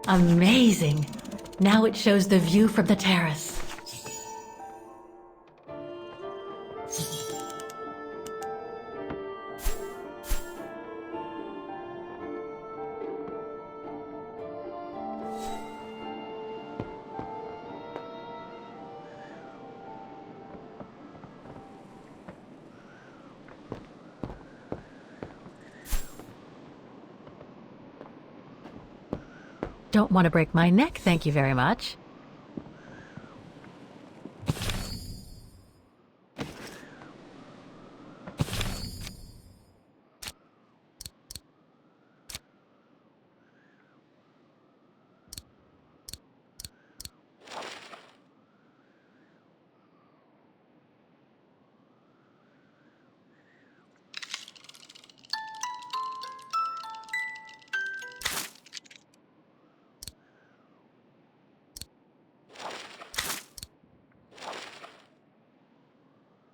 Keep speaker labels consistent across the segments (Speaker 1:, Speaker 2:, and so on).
Speaker 1: Amazing! Now it shows the view from the terrace. Don't want to break my neck, thank you very much.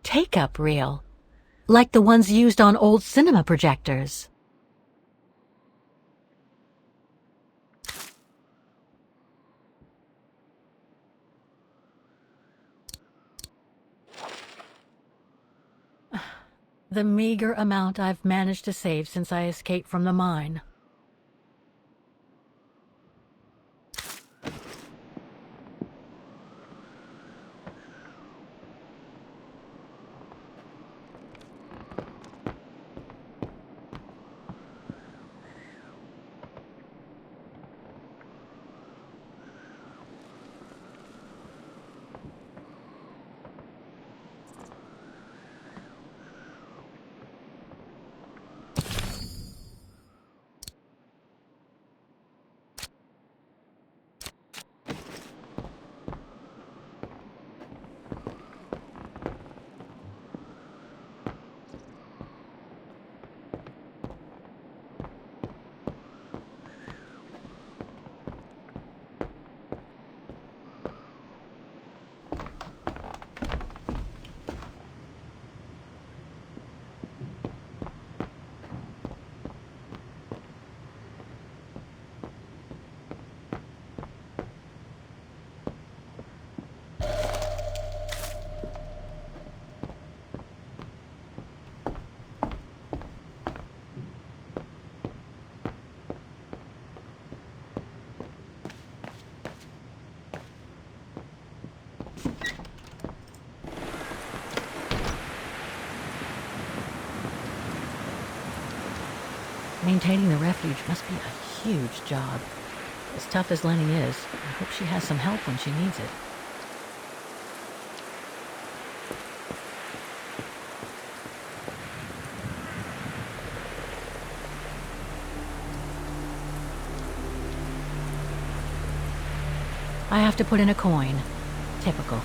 Speaker 1: Take-up reel, like the ones used on old cinema projectors. The meager amount I've managed to save since I escaped from the mine. Maintaining the refuge must be a huge job. As tough as Lenny is, I hope she has some help when she needs it. I have to put in a coin. Typical.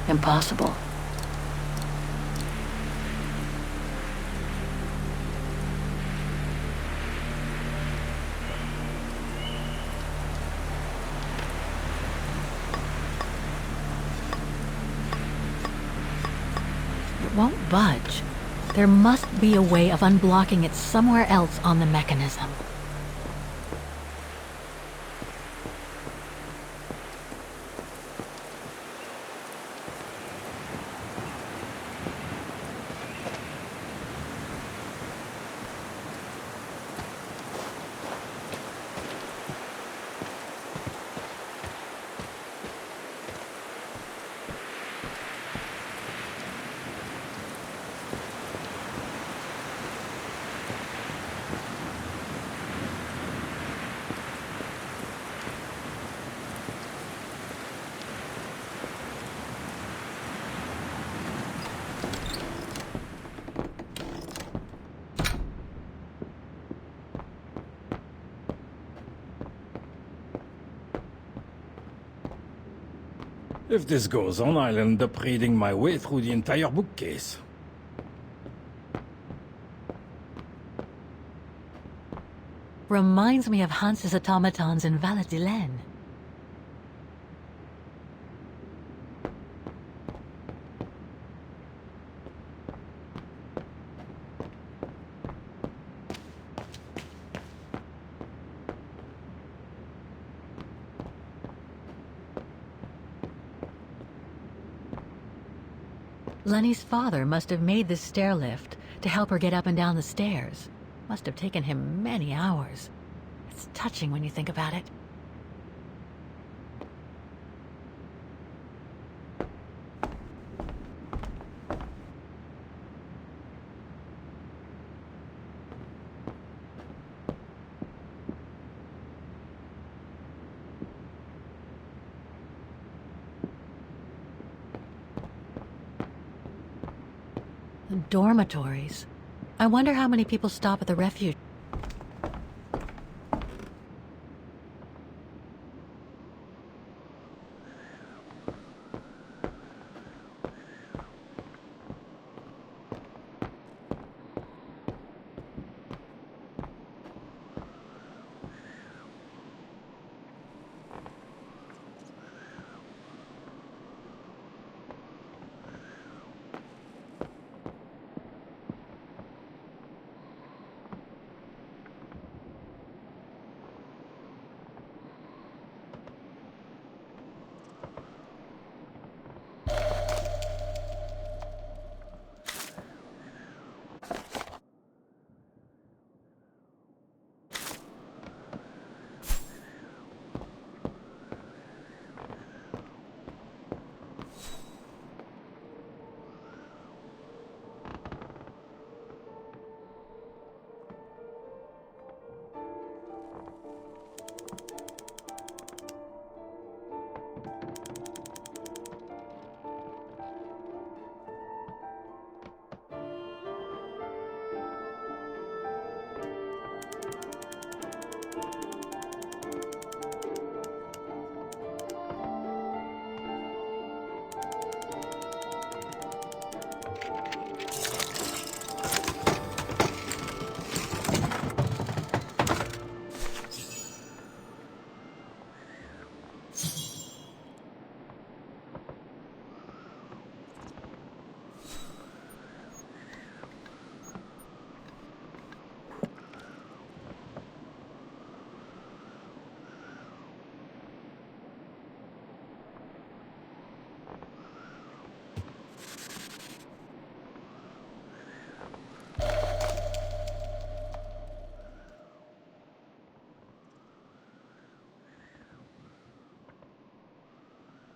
Speaker 1: Impossible. It won't budge. There must be a way of unblocking it somewhere else on the mechanism.
Speaker 2: If this goes on, I'll end up reading my way through the entire bookcase.
Speaker 1: Reminds me of Hans's automatons in Valladolid. Lenny's father must have made this stair lift to help her get up and down the stairs. Must have taken him many hours. It's touching when you think about it. Dormitories. I wonder how many people stop at the refuge.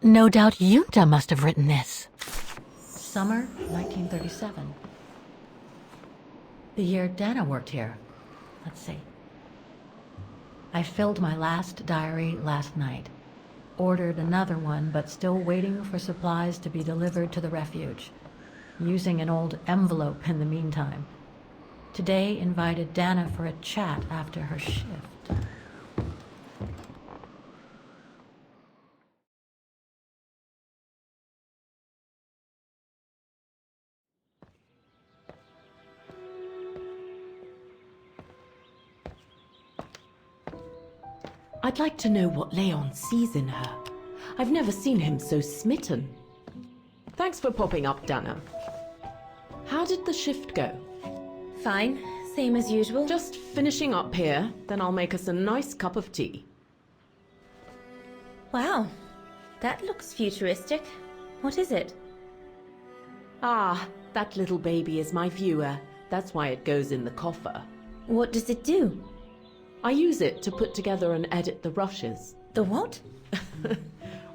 Speaker 1: No doubt Yunta must have written this. Summer 1937. The year Danna worked here. Let's see. I filled my last diary last night. Ordered another one, but still waiting for supplies to be delivered to the refuge. Using an old envelope in the meantime. Today invited Danna for a chat after her shift.
Speaker 3: I'd like to know what Leon sees in her. I've never seen him so smitten. Thanks for popping up, Danna. How did the shift go?
Speaker 4: Fine, same as usual.
Speaker 3: Just finishing up here, then I'll make us a nice cup of tea.
Speaker 4: Wow, that looks futuristic. What is it?
Speaker 3: Ah, that little baby is my viewer. That's why it goes in the coffer.
Speaker 4: What does it do?
Speaker 3: I use it to put together and edit the rushes.
Speaker 4: The what?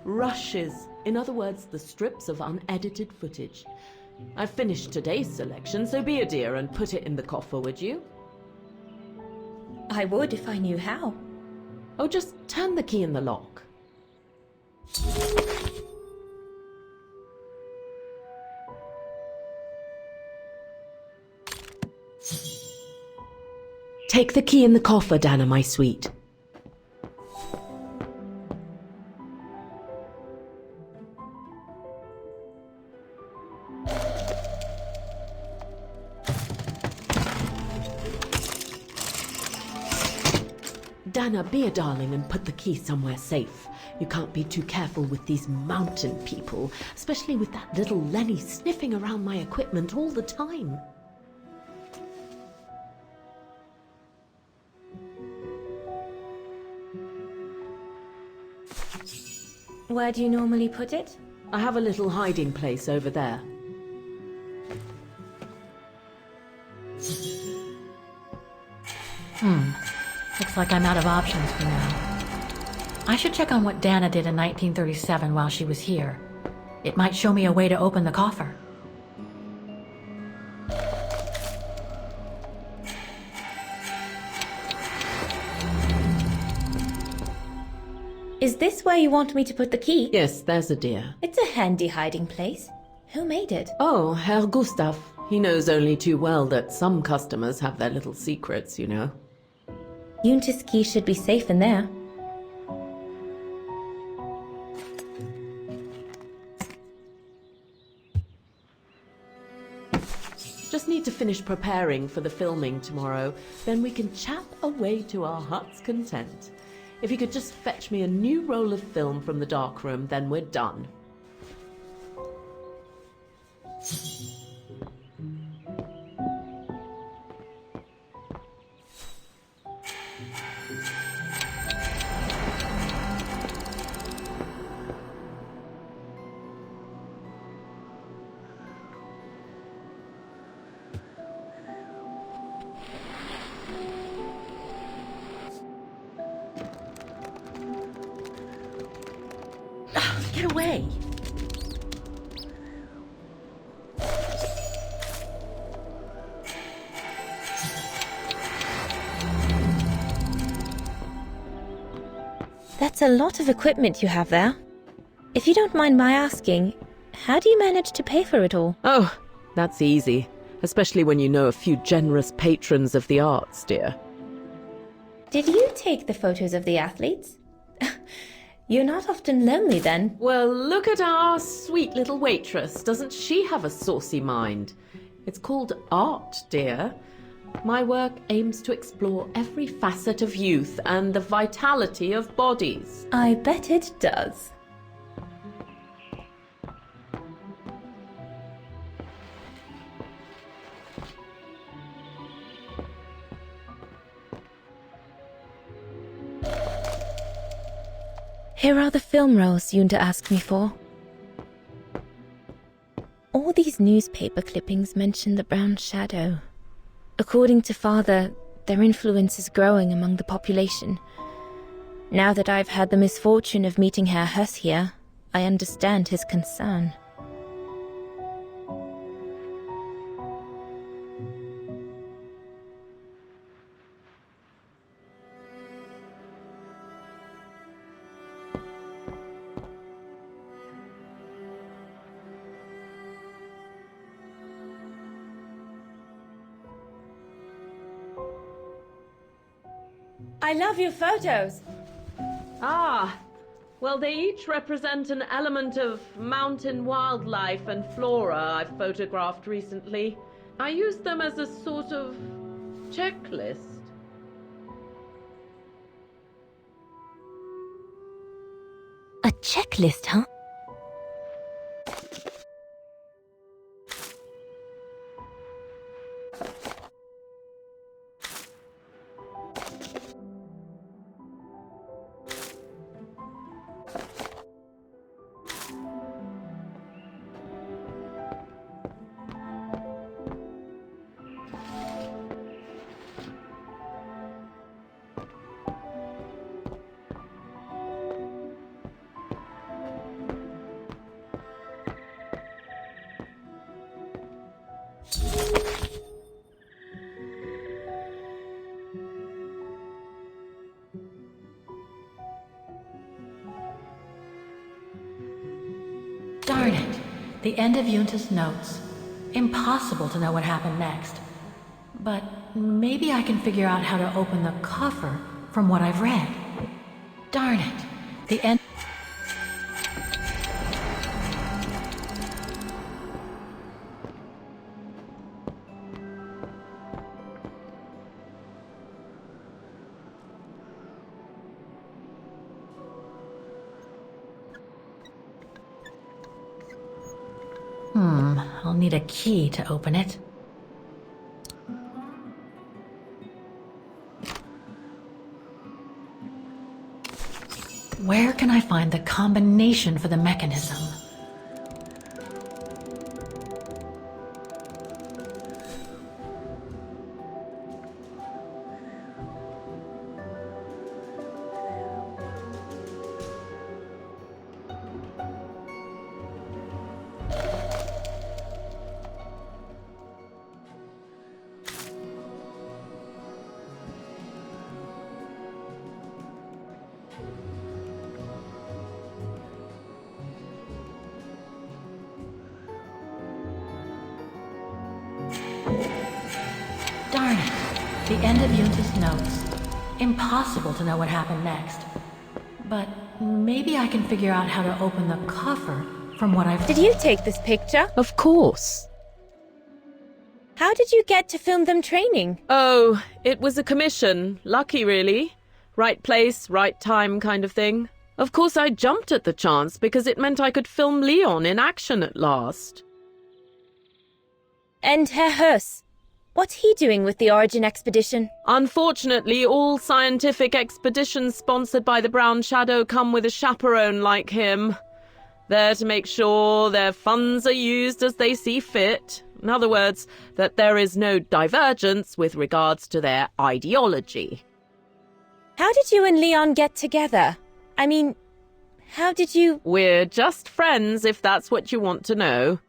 Speaker 3: Rushes. In other words, the strips of unedited footage. I've finished today's selection, so be a dear and put it in the coffer, would you?
Speaker 4: I would if I knew how.
Speaker 3: Oh, just turn the key in the lock. Take the key in the coffer, Danna, my sweet. Danna, be a darling and put the key somewhere safe. You can't be too careful with these mountain people, especially with that little Lenny sniffing around my equipment all the time.
Speaker 4: Where do you normally put it?
Speaker 3: I have a little hiding place over there.
Speaker 1: Looks like I'm out of options for now. I should check on what Danna did in 1937 while she was here. It might show me a way to open the coffer.
Speaker 4: Is this where you want me to put the key?
Speaker 3: Yes, there's a dear.
Speaker 4: It's a handy hiding place. Who made it?
Speaker 3: Oh, Herr Gustav. He knows only too well that some customers have their little secrets, you know.
Speaker 4: Junta's key should be safe in there.
Speaker 3: Just need to finish preparing for the filming tomorrow. Then we can chat away to our heart's content. If you could just fetch me a new roll of film from the darkroom, then we're done.
Speaker 4: Get away! That's a lot of equipment you have there. If you don't mind my asking, how do you manage to pay for it all?
Speaker 3: Oh, that's easy. Especially when you know a few generous patrons of the arts, dear.
Speaker 4: Did you take the photos of the athletes? You're not often lonely then.
Speaker 3: Well, look at our sweet little waitress. Doesn't she have a saucy mind? It's called art, dear. My work aims to explore every facet of youth and the vitality of bodies.
Speaker 4: I bet it does. Here are the film rolls Junta asked me for. All these newspaper clippings mention the Brown Shadow. According to Father, their influence is growing among the population. Now that I've had the misfortune of meeting Herr Huss here, I understand his concern. I love your photos.
Speaker 3: Ah, well, they each represent an element of mountain wildlife and flora I've photographed recently. I use them as a sort of checklist.
Speaker 4: A checklist, huh?
Speaker 1: Darn it. The end of Junta's notes. Impossible to know what happened next. But maybe I can figure out how to open the coffer from what I've read. Darn it. The end... I'll need a key to open it. Where can I find the combination for the mechanism? The end of Yunta's notes. Impossible to know what happened next. But maybe I can figure out how to open the coffer from what I've...
Speaker 4: Did you take this picture?
Speaker 3: Of course.
Speaker 4: How did you get to film them training?
Speaker 3: Oh, it was a commission. Lucky, really. Right place, right time kind of thing. Of course, I jumped at the chance because it meant I could film Leon in action at last.
Speaker 4: And Herr Hers, what's he doing with the Origin expedition?
Speaker 3: Unfortunately, all scientific expeditions sponsored by the Brown Shadow come with a chaperone like him. There to make sure their funds are used as they see fit. In other words, that there is no divergence with regards to their ideology.
Speaker 4: How did you and Leon get together? I mean, how did you...
Speaker 3: We're just friends, if that's what you want to know.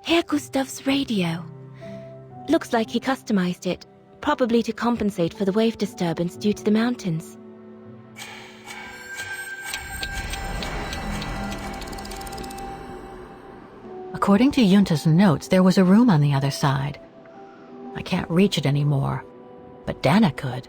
Speaker 4: Herr Gustav's radio. Looks like he customized it, probably to compensate for the wave disturbance due to the mountains.
Speaker 1: According to Yunta's notes, there was a room on the other side. I can't reach it anymore, but Danna could.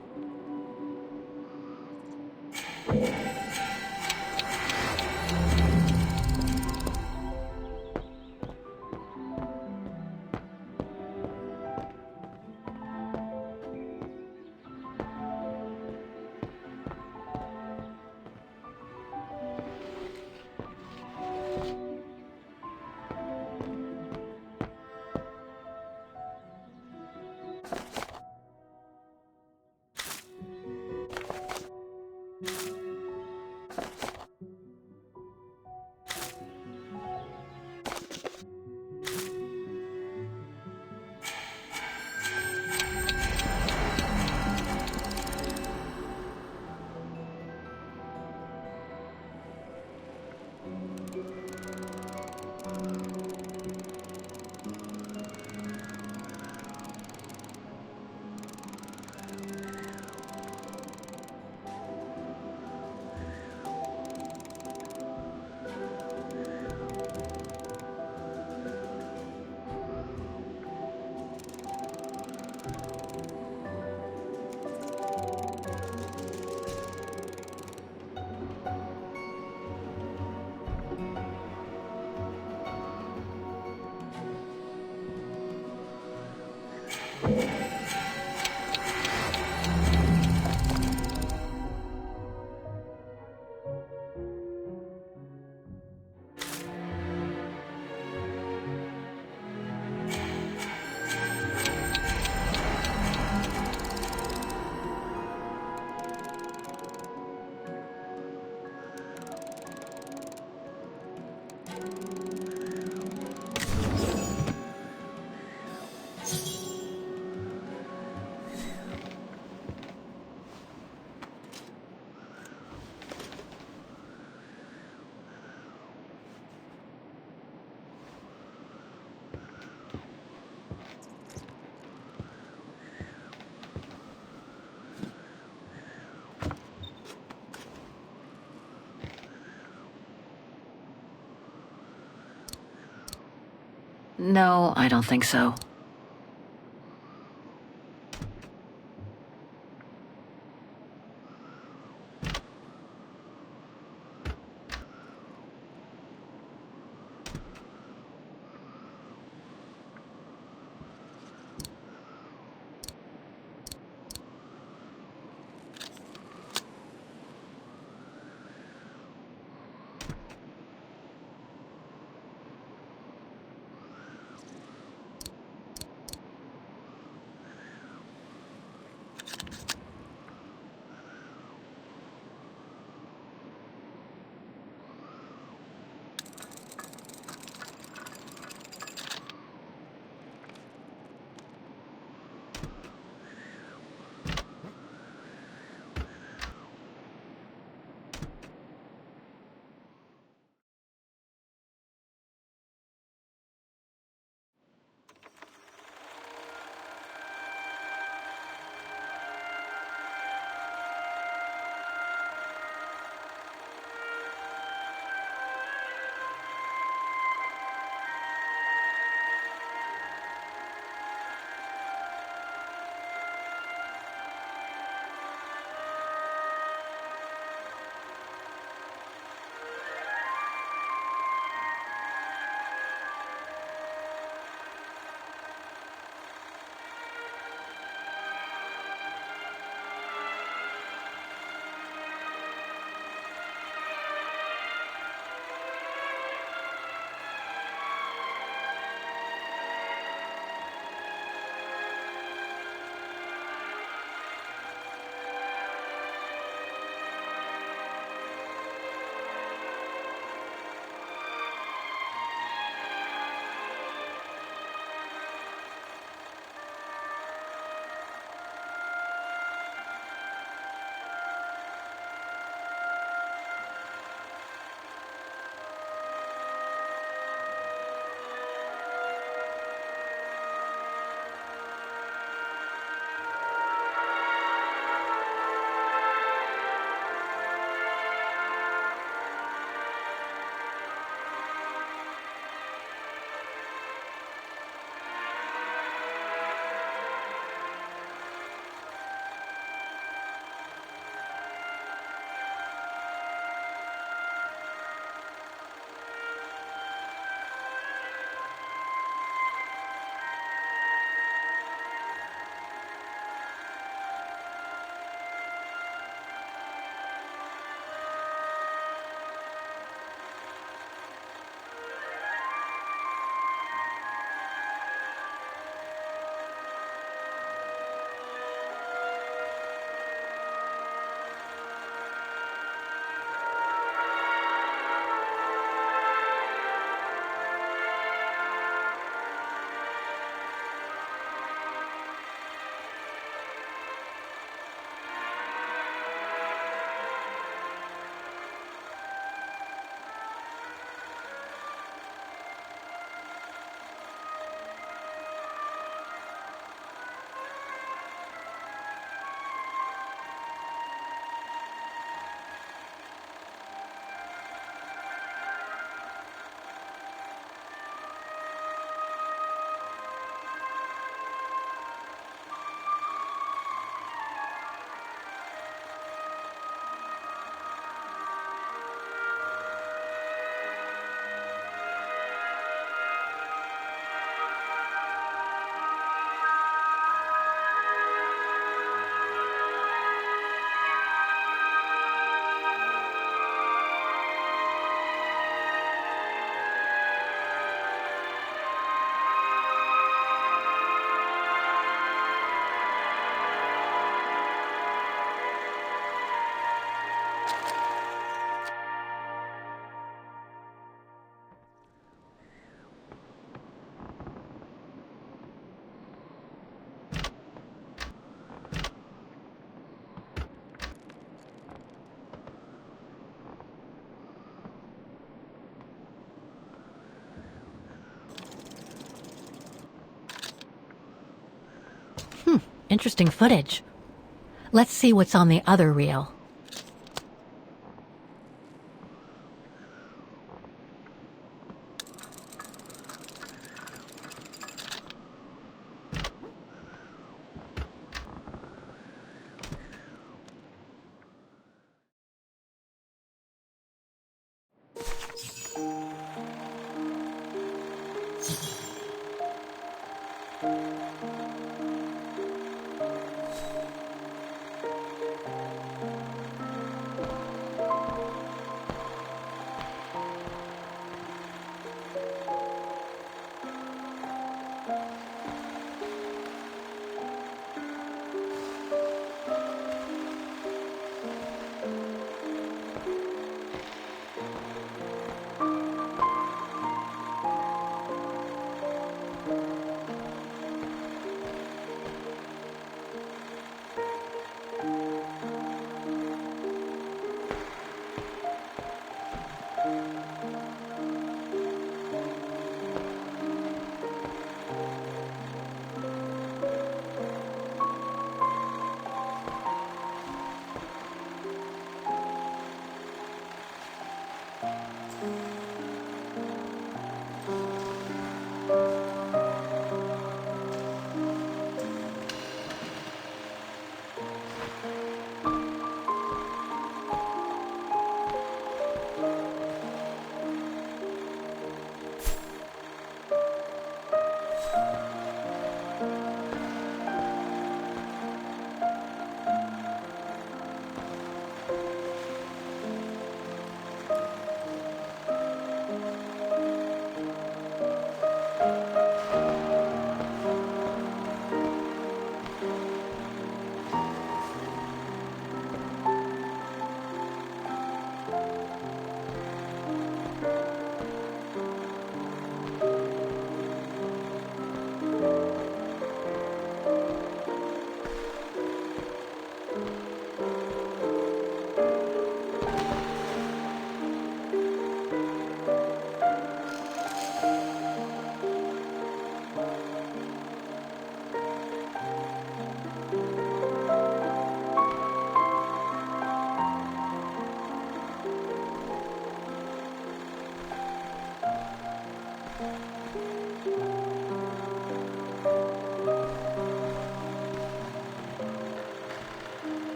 Speaker 1: No, I don't think so. Interesting footage. Let's see what's on the other reel.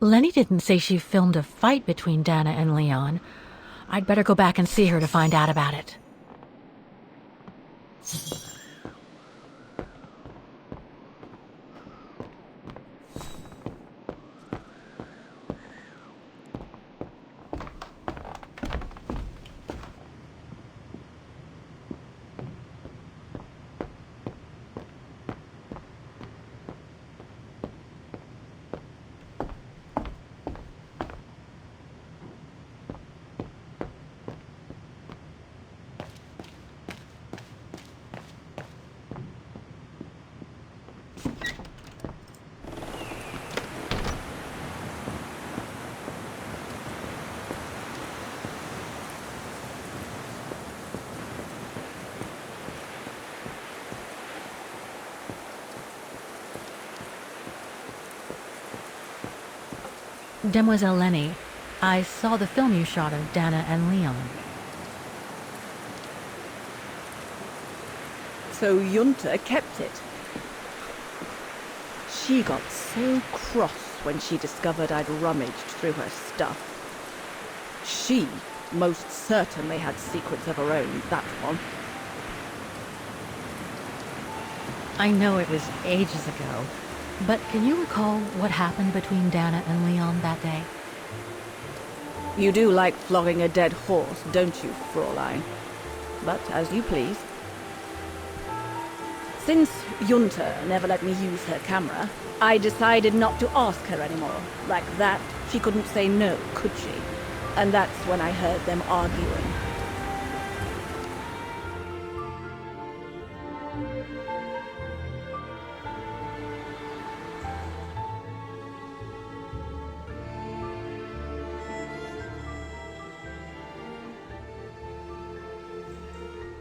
Speaker 1: Lenny didn't say she filmed a fight between Danna and Leon. I'd better go back and see her to find out about it. Demoiselle Lenny, I saw the film you shot of Danna and Leon.
Speaker 5: So Junta kept it. She got so cross when she discovered I'd rummaged through her stuff. She most certainly had secrets of her own, that one.
Speaker 1: I know it was ages ago, but can you recall what happened between Danna and Leon that day?
Speaker 5: You do like flogging a dead horse, don't you, Fraulein? But as you please. Since Junta never let me use her camera, I decided not to ask her anymore. Like that, she couldn't say no, could she? And that's when I heard them arguing.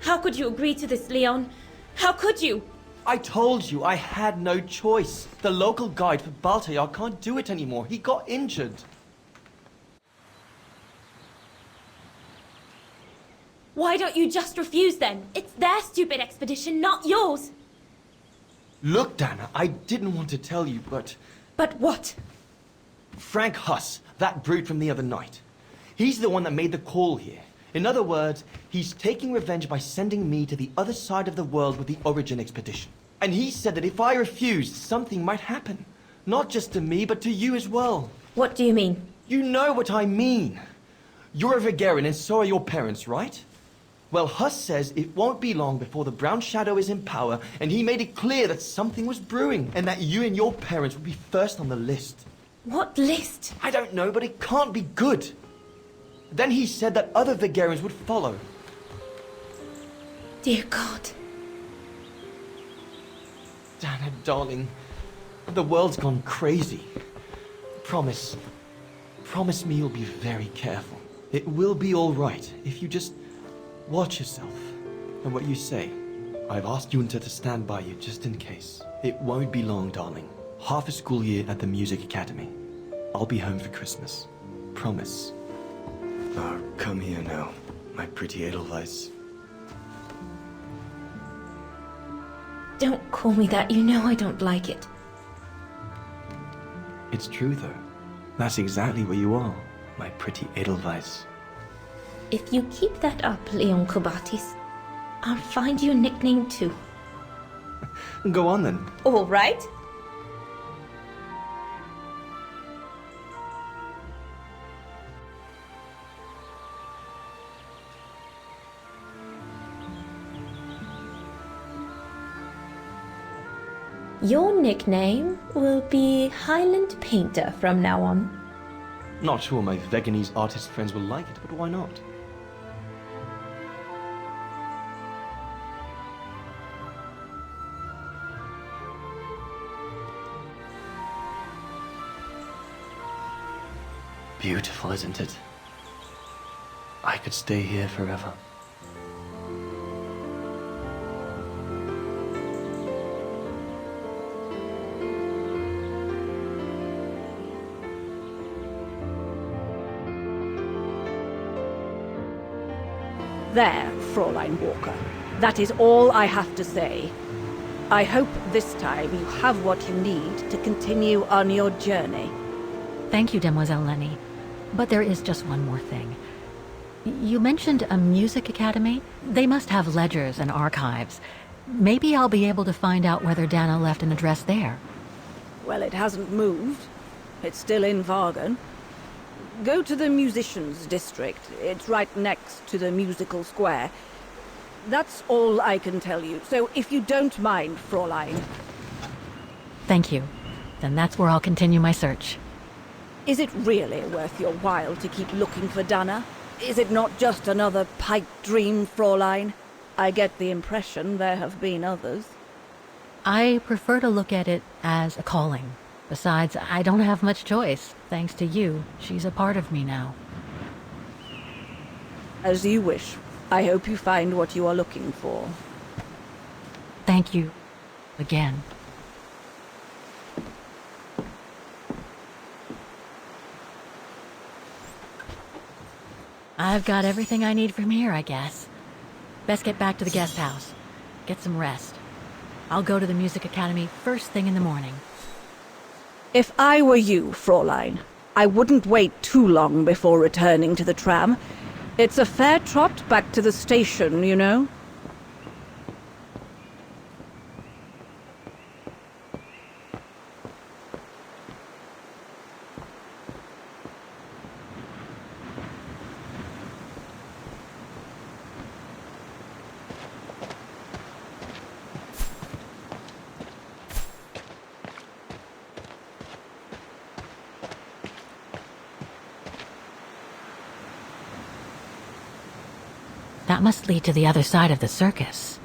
Speaker 4: How could you agree to this, Leon? How could you?
Speaker 6: I told you I had no choice. The local guide for Baltayar can't do it anymore. He got injured.
Speaker 4: Why don't you just refuse then? It's their stupid expedition, not yours.
Speaker 6: Look, Danna, I didn't want to tell you, but...
Speaker 4: But what?
Speaker 6: Frank Huss, that brute from the other night. He's the one that made the call here. In other words, he's taking revenge by sending me to the other side of the world with the Origin expedition. And he said that if I refused, something might happen. Not just to me, but to you as well.
Speaker 4: What do you mean?
Speaker 6: You know what I mean. You're a Vegarian and so are your parents, right? Well, Huss says it won't be long before the Brown Shadow is in power, and he made it clear that something was brewing, and that you and your parents would be first on the list.
Speaker 4: What list?
Speaker 6: I don't know, but it can't be good. Then he said that other Vegarians would follow.
Speaker 4: Dear God.
Speaker 6: Danna, darling, the world's gone crazy. Promise me you'll be very careful. It will be all right if you just watch yourself and what you say. I've asked Junta to stand by you just in case. It won't be long, darling. Half a school year at the Music Academy. I'll be home for Christmas. Promise. Oh, come here now, my pretty Edelweiss.
Speaker 4: Don't call me that. You know I don't like it.
Speaker 6: It's true, though. That's exactly where you are, my pretty Edelweiss.
Speaker 4: If you keep that up, Leon Kobatis, I'll find you a nickname too.
Speaker 6: Go on, then.
Speaker 4: All right. Your nickname will be Highland Painter from now on.
Speaker 6: Not sure my Veganese artist friends will like it, but why not? Beautiful, isn't it? I could stay here forever.
Speaker 5: There, Fraulein Walker. That is all I have to say. I hope this time you have what you need to continue on your journey.
Speaker 1: Thank you, Demoiselle Lenny. But there is just one more thing. You mentioned a music academy? They must have ledgers and archives. Maybe I'll be able to find out whether Danna left an address there.
Speaker 5: Well, it hasn't moved. It's still in Vargan. Go to the musicians' district. It's right next to the musical square. That's all I can tell you. So if you don't mind, Fraulein.
Speaker 1: Thank you. Then that's where I'll continue my search.
Speaker 5: Is it really worth your while to keep looking for Danna? Is it not just another pipe dream, Fraulein? I get the impression there have been others.
Speaker 1: I prefer to look at it as a calling. Besides, I don't have much choice. Thanks to you, she's a part of me now.
Speaker 5: As you wish. I hope you find what you are looking for.
Speaker 1: Thank you. Again. I've got everything I need from here, I guess. Best get back to the guest house. Get some rest. I'll go to the Music Academy first thing in the morning.
Speaker 5: If I were you, Fraulein, I wouldn't wait too long before returning to the tram. It's a fair trot back to the station, you know.
Speaker 1: That must lead to the other side of the circus.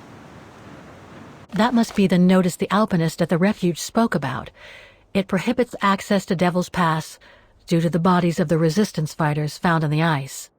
Speaker 1: That must be the notice the alpinist at the refuge spoke about. It prohibits access to Devil's Pass due to the bodies of the resistance fighters found on the ice.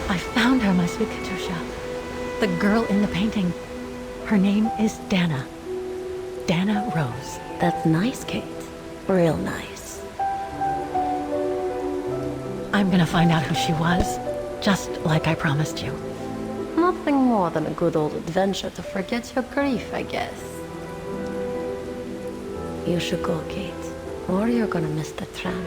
Speaker 1: I found her, my sweet Katusha. The girl in the painting. Her name is Danna. Danna Rose.
Speaker 7: That's nice, Kate. Real nice.
Speaker 1: I'm gonna find out who she was, just like I promised you.
Speaker 7: Nothing more than a good old adventure to forget your grief, I guess. You should go, Kate, or you're gonna miss the tram.